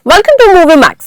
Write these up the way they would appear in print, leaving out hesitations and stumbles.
Welcome to Movie Max.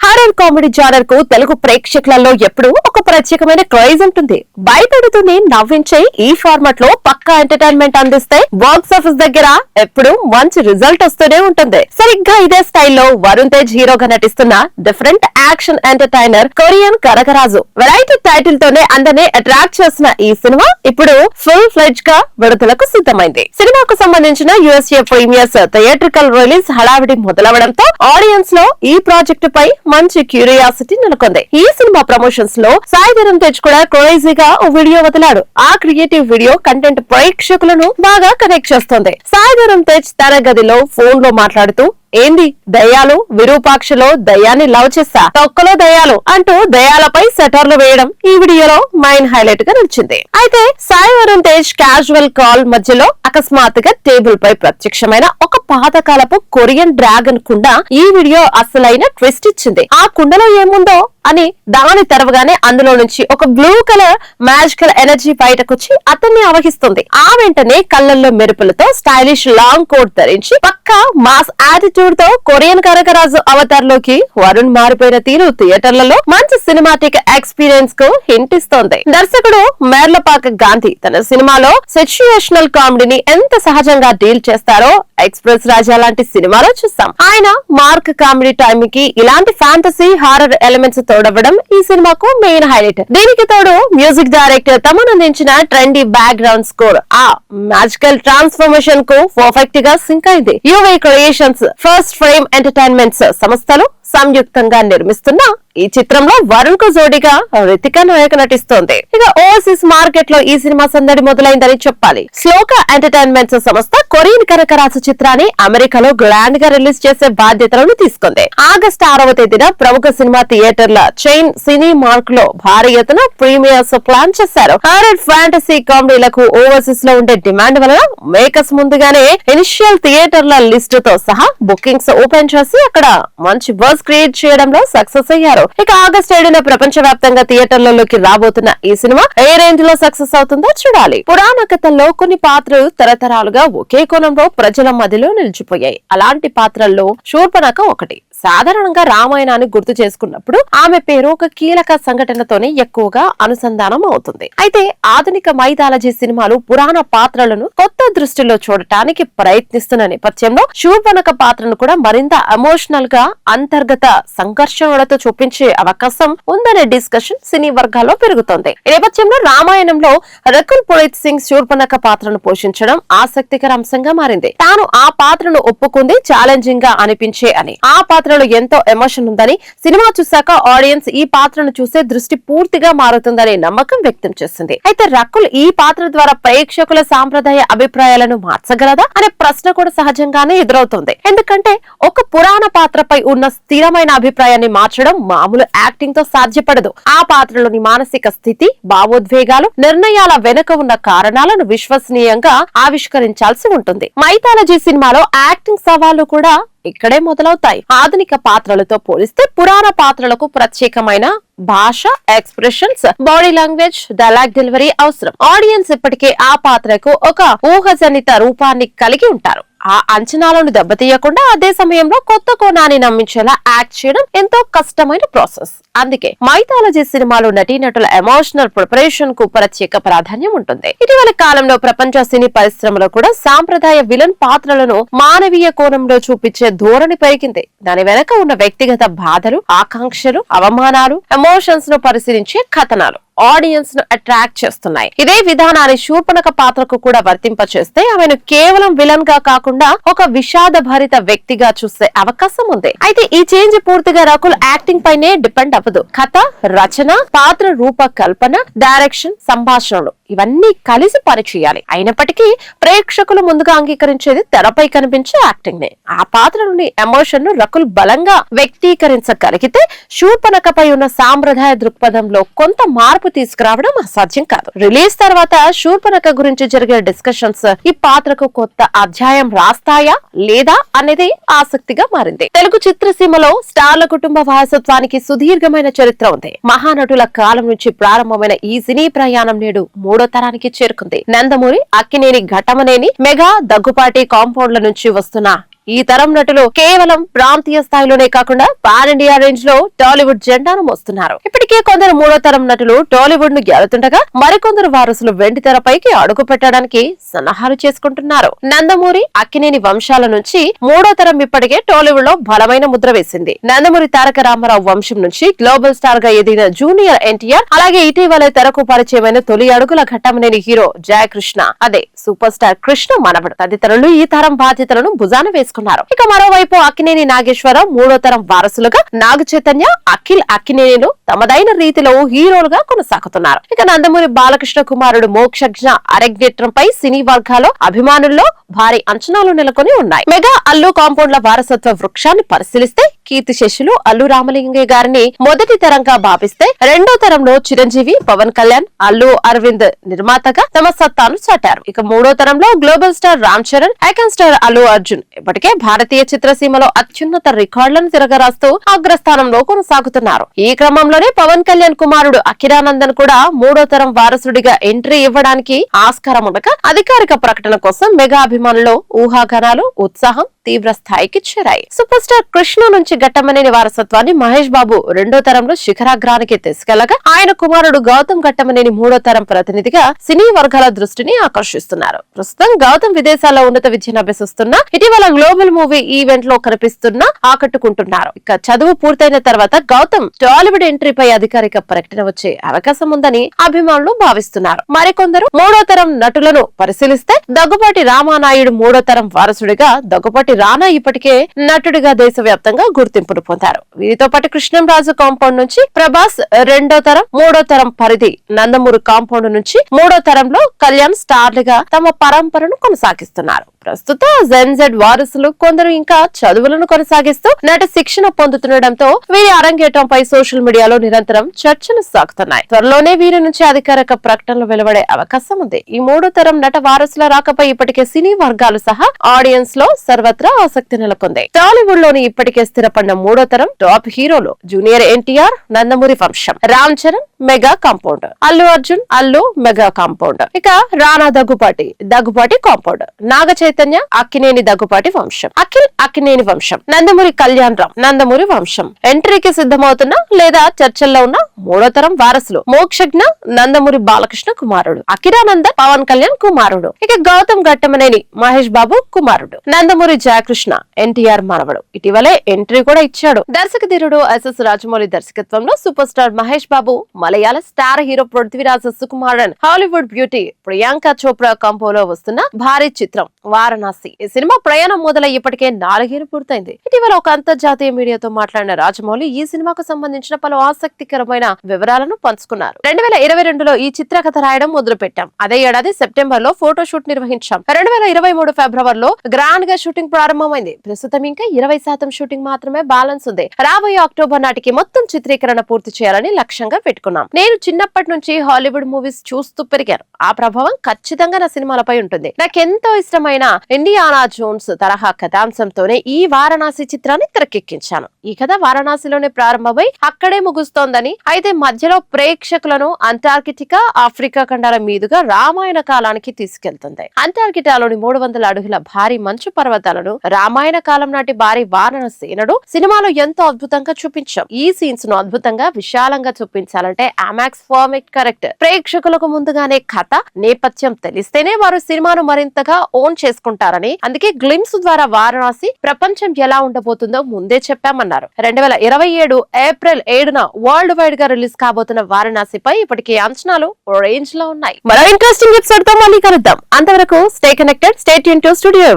Horror comedy genre కు తెలుగు ప్రేక్షకులలో ఎప్పుడు ఒక ప్రత్యేకమైన క్రేజ్ ఉంటుంది. భయపెడుతూనే నవ్వించే ఈ ఫార్మాట్ లో పక్కా ఎంటర్టైన్మెంట్ అందిస్తే బాక్స్ ఆఫీస్ దగ్గర ఎప్పుడు మంచి రిజల్ట్ వస్తూనే ఉంటుంది. సరిగ్గా ఇదే స్టైల్లో వరుణ్ తేజ్ హీరోగా నటిస్తున్న different action entertainer Korean Kanakaraju variety title తోనే అందరినీ అట్రాక్ట్ చేసిన ఈ సినిమా ఇప్పుడు ఫుల్ ఫ్లెడ్జ్ గా విడుదలకు సిద్ధమైంది. సినిమాకు సంబంధించిన యూఎస్ఏ ప్రీమియర్స్ థియేట్రికల్ రిలీజ్ హడావిడి మొదలవడంతో ఆడియన్స్ లో ఈ ప్రాజెక్టు పై మంచి క్యూరియాసిటీ నెలకొంది. ఈ సినిమా ప్రమోషన్స్ లో సాయి ధరమ్ తేజ్ కూడా క్రేజీగా ఓ వీడియో వదిలాడు. ఆ క్రియేటివ్ వీడియో కంటెంట్ ప్రేక్షకులను బాగా కనెక్ట్ చేస్తుంది. సాయి ధరమ్ తేజ్ తన గదిలో ఫోన్ లో మాట్లాడుతూ ఏంది దయ్యాలు, విరూపాక్షలో దయ్యాన్ని లవ్ చేస్తా, తొక్కలో దయ్యాలు అంటూ దయ్యాలపై సెటర్లు వేయడం ఈ వీడియోలో మైన్ హైలైట్ గా నిలిచింది. అయితే సాయి వరుణ్ తేజ్ క్యాజువల్ కాల్ మధ్యలో అకస్మాత్తుగా టేబుల్ పై ప్రత్యక్షమైన ఒక పాతకాలపు కొరియన్ డ్రాగన్ కుండ ఈ వీడియో అసలైన ట్విస్ట్ ఇచ్చింది. ఆ కుండలో ఏముందో అని దాని తెరవగానే అందులో నుంచి ఒక బ్లూ కలర్ మ్యాజికల్ ఎనర్జీ బయటకొచ్చి అతన్ని ఆవహిస్తుంది. ఆ వెంటనే కళ్ళల్లో మెరుపులతో స్టైలిష్ లాంగ్ కోట్ ధరించి పక్కా మాస్ యాటిట్యూడ్ తో కొరియన్ కనకరాజు అవతార్ లోకి వరుణ్ మారిపోయిన తీరు థియేటర్లలో మంచి సినిమాటిక్ ఎక్స్పీరియన్స్ కు హింట్ ఇస్తోంది. దర్శకుడు మేర్లపాక గాంధీ తన సినిమాలో సిచ్యుయేషనల్ కామెడీని ఎంత సహజంగా డీల్ చేస్తారో ఎక్స్ప్రెస్ రాజా లాంటి సినిమాలో చూస్తాం. ఆయన మార్క్ కామెడీ టైమింగ్ కి ఇలాంటి ఫ్యాంటసీ హారర్ ఎలిమెంట్స్ తోడవడం ఈ సినిమాకు మెయిన్ హైలైట్. దీనికి తోడు మ్యూజిక్ డైరెక్టర్ తమన్ అందించిన ట్రెండీ బ్యాక్ గ్రౌండ్ స్కోర్ ఆ మ్యాజికల్ ట్రాన్స్ఫర్మేషన్ కు పర్ఫెక్ట్ గా సింక్ అయింది. యువే క్రియేషన్స్, ఫస్ట్ ఫ్రేమ్ ఎంటర్టైన్మెంట్స్ సంస్థలు సంయుక్తంగా నిర్మిస్తున్న ఈ చిత్రంలో వరుణ్ కు జోడిగా రితిక నాయక్ నటిస్తోంది. ఇక ఓవర్సీస్ మార్కెట్ లో ఈ సినిమా సందడి మొదలైందని చెప్పాలి. శ్లోక ఎంటర్టైన్మెంట్స్ సంస్థ కొరియన్ కనకరాజు చిత్రాన్ని అమెరికాలో గ్రాండ్ గా రిలీజ్ చేసే బాధ్యతలను తీసుకుంది. ఆగస్టు 6వ తేదీన ప్రముఖ సినిమా థియేటర్ల చైన్ సినీ మార్క్ లో భారీ ఎత్తున ప్రీమియర్స్ ప్లాన్ చేశారు. హారర్ ఫ్యాంటసీ కామెడీలకు ఓవర్సీస్ లో ఉండే డిమాండ్ వలన మేకర్స్ ముందుగానే ఇనిషియల్ థియేటర్ల లిస్టు తో సహా బుకింగ్స్ ఓపెన్ చేసి అక్కడ మంచి బజ్ క్రియేట్ చేయడంలో సక్సెస్ అయ్యారు. ఇక ఆగస్టు 7న ప్రపంచ వ్యాప్తంగా థియేటర్లలోకి రాబోతున్న ఈ సినిమా ఏ రేంజ్ లో సక్సెస్ అవుతుందో చూడాలి. పురాణ కథల్లో కొన్ని పాత్రలు తరతరాలుగా ఒకే కోణంలో ప్రజల మధ్యలో నిలిచిపోయాయి. అలాంటి పాత్రల్లో శూర్పణఖ ఒకటి. సాధారణంగా రామాయణాన్ని గుర్తు చేసుకున్నప్పుడు ఆమె పేరు ఒక కీలక సంఘటనతోనే ఎక్కువగా అనుసంధానం అవుతుంది. అయితే ఆధునిక మైథాలజీ సినిమాలు పురాణ పాత్రలను కొత్త దృష్టిలో చూడటానికి ప్రయత్నిస్తున్న నేపథ్యంలో శూర్పణఖ పాత్రను కూడా మరింత ఎమోషనల్ గా అంతర్గత సంఘర్షణలతో చూపించే అవకాశం ఉందనే డిస్కషన్ సినీ వర్గాల్లో పెరుగుతోంది. ఈ నేపథ్యంలో రామాయణంలో రకుల్ పురోహిత్ సింగ్ శూర్పణఖ పాత్రను పోషించడం ఆసక్తికర అంశంగా మారింది. తాను ఆ పాత్రను ఒప్పుకుంది ఛాలెంజింగ్ గా అనిపించే అని, ఆ పాత్రలో ఎంతో ఎమోషన్ ఉందని, సినిమా చూశాక ఆడియన్స్ ఈ పాత్రను చూసే దృష్టి పూర్తిగా మారుతుందనే నమ్మకం వ్యక్తం చేసింది. అయితే రకుల్ ఈ పాత్ర ద్వారా ప్రేక్షకుల సాంప్రదాయ అభిప్రాయాలను మార్చగలదా అనే ప్రశ్న కూడా సహజంగానే ఎదురవుతుంది. ఎందుకంటే ఒక పురాణ పాత్రపై ఉన్న స్థిరమైన అభిప్రాయాన్ని మార్చడం మామూలు యాక్టింగ్ తో సాధ్యపడదు. ఆ పాత్రలోని మానసిక స్థితి, భావోద్వేగాలు, నిర్ణయాల వెనుక ఉన్న కారణాలను విశ్వసనీయంగా ఆవిష్కరించాల్సి ఉంటుంది. మైథాలజీ సినిమాలో యాక్టింగ్ సవాళ్లు కూడా ఇక్కడే మొదలవుతాయి. ఆధునిక పాత్రలతో పోలిస్తే పురాణ పాత్రలకు ప్రత్యేకమైన భాష, expressions, body language, dialogue delivery అవసరం. ఆడియన్స్ ఇప్పటికే ఆ పాత్రకు ఒక ఊహజనిత రూపాన్ని కలిగి ఉంటారు. ఆ అంచనాలను దెబ్బతీయకుండా అదే సమయంలో కొత్త కోణాన్ని నమ్మించేలా యాక్ట్ చేయడం ఎంతో కష్టమైన ప్రాసెస్. అందుకే మైథాలజీ సినిమాలో నటీనటుల ఎమోషనల్ ప్రిపరేషన్ కు ప్రత్యేక ప్రాధాన్యం ఉంటుంది. ఇటీవల కాలంలో ప్రపంచ సినీ పరిశ్రమలో కూడా సాంప్రదాయ విలన్ పాత్రలను మానవీయ కోణంలో చూపించే ధోరణి పెరిగింది. దాని వెనక ఉన్న వ్యక్తిగత బాధలు, ఆకాంక్షలు, అవమానాలు, ఎమోషన్స్ ను పరిశీలించే కథనాలు ఆడియన్స్ ను అట్రాక్ట్ చేస్తున్నాయి. ఇదే విధానాన్ని శూర్పణఖ పాత్రకు కూడా వర్తింపచేస్తే ఆమెను కేవలం విలన్ గా కాకుండా ఒక విషాద భరిత వ్యక్తిగా చూసే అవకాశం ఉంది. అయితే ఈ చేంజ్ పూర్తిగా రకుల్ యాక్టింగ్ పైనే డిపెండ్ అవ్వదు. కథ, రచన, పాత్ర రూపకల్పన, డైరెక్షన్, సంభాషణలు ఇవన్నీ కలిసి పనిచేయాలి. అయినప్పటికీ ప్రేక్షకులు ముందుగా అంగీకరించేది తెరపై కనిపించే యాక్టింగ్ నే. ఆ పాత్రలోని ఎమోషన్ ను రకుల్ బలంగా వ్యక్తీకరించగలిగితే శూర్పణఖపై ఉన్న సాంప్రదాయ దృక్పథంలో కొంత మార్పు మార్పు తీసుకురావడం అసాధ్యం కాదు. రిలీజ్ తర్వాత శూర్పణఖ గురించి జరిగే డిస్కషన్స్ ఈ పాత్రకు కొత్త అధ్యాయం రాస్తాయా లేదా అనేది ఆసక్తిగా మారింది. తెలుగు చిత్రసీమలో స్టార్ల కుటుంబ వారసత్వానికి సుదీర్ఘమైన చరిత్ర ఉంది. మహానటుల కాలం నుంచి ప్రారంభమైన ఈ సినీ ప్రయాణం నేడు మూడో తరానికి చేరుకుంది. నందమూరి, అక్కినేని, ఘట్టమనేని, మెగా, దగ్గుపాటి కాంపౌండ్ల నుంచి వస్తున్న ఈ తరం నటులు కేవలం ప్రాంతీయ స్థాయిలోనే కాకుండా పాన్ ఇండియా రేంజ్ లో టాలీవుడ్ జెండాను మోస్తున్నారు. ఇప్పటికే కొందరు మూడో తరం నటులు టాలీవుడ్ ను గెలుతుండగా మరికొందరు వారసులు వెండి తెరపైకి అడుగు పెట్టడానికి సన్నాహాలు చేసుకుంటున్నారు. నందమూరి, అక్కినేని వంశాల నుంచి మూడో తరం ఇప్పటికే టాలీవుడ్ లో బలమైన ముద్ర వేసింది. నందమూరి తారక రామారావు వంశం నుంచి గ్లోబల్ స్టార్ గా ఎదిగిన జూనియర్ ఎన్టీఆర్, అలాగే ఇటీవలే తెరకు పరిచయమైన తొలి అడుగుల ఘట్టమనేని హీరో జయకృష్ణ, అదే సూపర్ స్టార్ కృష్ణ మనవడు తదితరులు ఈ తరం బాధ్యతలను భుజాన వేసుకున్నారు. ఇక మరోవైపు అక్కినేని నాగేశ్వరరావు మూడో తరం వారసులుగా నాగ చైతన్య, అఖిల్ అక్కినేనిలు తమదైన రీతిలో హీరోలుగా కొనసాగుతున్నారు. ఇక నందమూరి బాలకృష్ణ కుమారుడు మోక్షజ్ఞ అరంగేట్రంపై సినీ వర్గాల్లో అభిమానుల్లో భారీ అంచనాలు నెలకొని ఉన్నాయి. మెగా అల్లు కాంపౌండ్ల వారసత్వ వృక్షాన్ని పరిశీలిస్తే కీర్తిశేషులు అల్లు రామలింగయ్య గారిని మొదటి తరంగా భావిస్తే, రెండో తరంలో చిరంజీవి, పవన్ కళ్యాణ్, అల్లు అరవింద్ నిర్మాతగా తమ సత్తాను చాటారు. ఇక మూడో తరంలో global star Ram Charan, icon star Allu Arjun ఇప్పటికే భారతీయ చిత్రసీమలో అత్యున్నత రికార్డులను తిరగరాస్తూ అగ్రస్థానంలో కొనసాగుతున్నారు. ఈ క్రమంలోనే పవన్ కళ్యాణ్ కుమారుడు అఖిరానందన్ కూడా మూడో తరం వారసుడిగా ఎంట్రీ ఇవ్వడానికి ఆస్కారం ఉండగా అధికారిక ప్రకటన కోసం మెగా అభిమానుల్లో ఊహాగానాలు, ఉత్సాహం తీవ్ర స్థాయికి చేరాయి. సూపర్ స్టార్ కృష్ణ నుంచి ఘట్టమనేని వారసత్వాన్ని మహేష్ బాబు రెండో తరంలో శిఖరాగ్రానికి తీసుకెళ్లగా, ఆయన కుమారుడు గౌతమ్ ఘట్టమనేని మూడో తరం ప్రతినిధిగా సినీ వర్గాల దృష్టిని ఆకర్షిస్తున్నారు. ప్రస్తుతం గౌతమ్ విదేశాల్లో ఉన్నత విద్యను అభ్యసిస్తున్న, ఇటీవల గ్లోబల్ మూవీ ఈవెంట్ లో కనిపిస్తున్నా ఆకట్టుకుంటున్నారు. ఇక చదువు పూర్తయిన తర్వాత గౌతమ్ టాలీవుడ్ ఎంట్రీపై అధికారిక ప్రకటన వచ్చే అవకాశం ఉందని అభిమానులు భావిస్తున్నారు. మరికొందరు మూడో తరం నటులను పరిశీలిస్తే, దగ్గుపాటి రామానాయుడు మూడో తరం వారసుడిగా, దగ్గుపాటి రానా ఇప్పటికే నటుడిగా దేశవ్యాప్తంగా గుర్తింపును పొందారు. వీరితో పాటు కృష్ణంరాజు కాంపౌండ్ నుంచి ప్రభాస్ రెండో తరం, మూడో తరం పరిధి నందమూరి కాంపౌండ్ నుంచి మూడో తరంలో కళ్యాణ్ స్టార్లుగా తమ పరంపరను కొనసాగిస్తున్నారు. ప్రస్తుత జెన్జెడ్ వారసులు కొందరు ఇంకా చదువులను కొనసాగిస్తూ నటి శిక్షణ పొందుతుండటంతో వీరి అరంగేటంపై సోషల్ మీడియాలో నిరంతరం చర్చలు సాగుతున్నాయి. త్వరలోనే వీరి నుంచి అధికారిక ప్రకటనలు వెలువడే అవకాశం ఉంది. ఈ మూడో తరం నట వారసుల రాకపై ఇప్పటికే సినీ వర్గాలు సహా ఆడియన్స్ లో సర్వత్రా ఆసక్తి నెలకొంది. టాలీవుడ్ లోని ఇప్పటికే స్థిరపడిన మూడో తరం టాప్ హీరోలు జూనియర్ ఎన్టీఆర్, నందమూరి వంశం, Ram Charan, mega compound, Allu Arjun, Allu mega compound, ఇక రానా దగ్గుపాటి కాంపౌండ్, నాగ చైతన్య, అక్కినేని దగ్గుపాటి వంశం, అఖిల్ అక్కినేని వంశం, నందమూరి కళ్యాణ్ రామ్, నందమూరి వంశం. ఎంట్రీకి సిద్ధమవుతున్న లేదా చర్చల్లో ఉన్న మూడో తరం వారసులు మోక్షజ్ఞ, నందమూరి బాలకృష్ణ కుమారుడు, అఖిరానందన్, పవన్ కళ్యాణ్ కుమారుడు, ఇక గౌతమ్ ఘట్టమనేని మహేష్ బాబు కుమారుడు, నందమూరి జయకృష్ణ ఎన్టీఆర్ మనవడు. ఇటీవలే ఎంట్రీ కూడా ఇచ్చాడు. దర్శకధీరుడు ఎస్ఎస్ రాజమౌళి దర్శకత్వంలో సూపర్ స్టార్ మహేష్ బాబు, మలయాళ star hero Prithviraj Sukumaran, Hollywood beauty Priyanka Chopra కాంపోలో వస్తున్న భారీ చిత్రం వారణాసి. ఈ సినిమా ప్రయాణం మొదలై ఇప్పటికే 4 ఏళ్లు పూర్తయింది. ఇటీవల ఒక అంతర్జాతీయ మీడియాతో మాట్లాడిన రాజమౌళి ఈ సినిమాకు సంబంధించిన పలు ఆసక్తికరమైన వివరాలను పంచుకున్నారు. 2022లో ఈ చిత్రకథ రాయడం మొదలు పెట్టాం. అదే ఏడాది సెప్టెంబర్ లో ఫోటో షూట్ నిర్వహించాం. 2023 ఫిబ్రవరిలో గ్రాండ్ గా షూటింగ్ ప్రారంభమైంది. ప్రస్తుతం ఇంకా 20% షూటింగ్ మాత్రమే బ్యాలెన్స్ ఉంది. రాబోయే అక్టోబర్ నాటికి మొత్తం చిత్రీకరణ పూర్తి చేయాలని లక్ష్యంగా పెట్టుకున్నాం. నేను చిన్నప్పటి నుంచి హాలీవుడ్ మూవీస్ చూస్తూ పెరిగాను. ఆ ప్రభావం ఖచ్చితంగా నా సినిమాలపై ఉంటుంది. నాకెంతో ఇష్టమైన ఇండియానా జోన్స్ తరహా కథాంశంతోనే ఈ వారణాసి చిత్రాన్ని తెరకెక్కించాను. ఈ కథ వారణాసిలోనే ప్రారంభమై అక్కడే ముగుస్తోందని, అయితే మధ్యలో ప్రేక్షకులను అంటార్కిటికా, ఆఫ్రికా ఖండాల మీదుగా రామాయణ కాలానికి తీసుకెళ్తుంది. అంటార్కిటాలోని 300 అడుగుల భారీ మంచు పర్వతాలను రామాయణ కాలం నాటి భారీ వానర సేనడు సినిమాలో ఎంతో అద్భుతంగా చూపించాం. ఈ సీన్స్ ను అద్భుతంగా విశాలంగా చూపించాలంటే అమాక్స్ ఫార్మాట్ కరెక్ట్. ప్రేక్షకులకు ముందుగానే కథ నేపథ్యం తెలిస్తేనే వారు సినిమాను మరింతగా ఓన్ చేసుకుంటారని, అందుకే గ్లిమ్స్ ద్వారా వారణాసి ప్రపంచం ఎలా ఉండబోతుందో ముందే చెప్పామన్నారు. 2027 ఏప్రిల్ 7న వరల్డ్ వైడ్ గా రిలీజ్ కాబోతున్న వారణాసిపై ఇప్పటికే అంచనాలు రేంజ్ లో ఉన్నాయి. మరో ఇంట్రెస్టింగ్ ఎపిసోడ్ తో మళ్ళీ కలుద్దాం. అంతవరకు stay connected, stay tune to studio.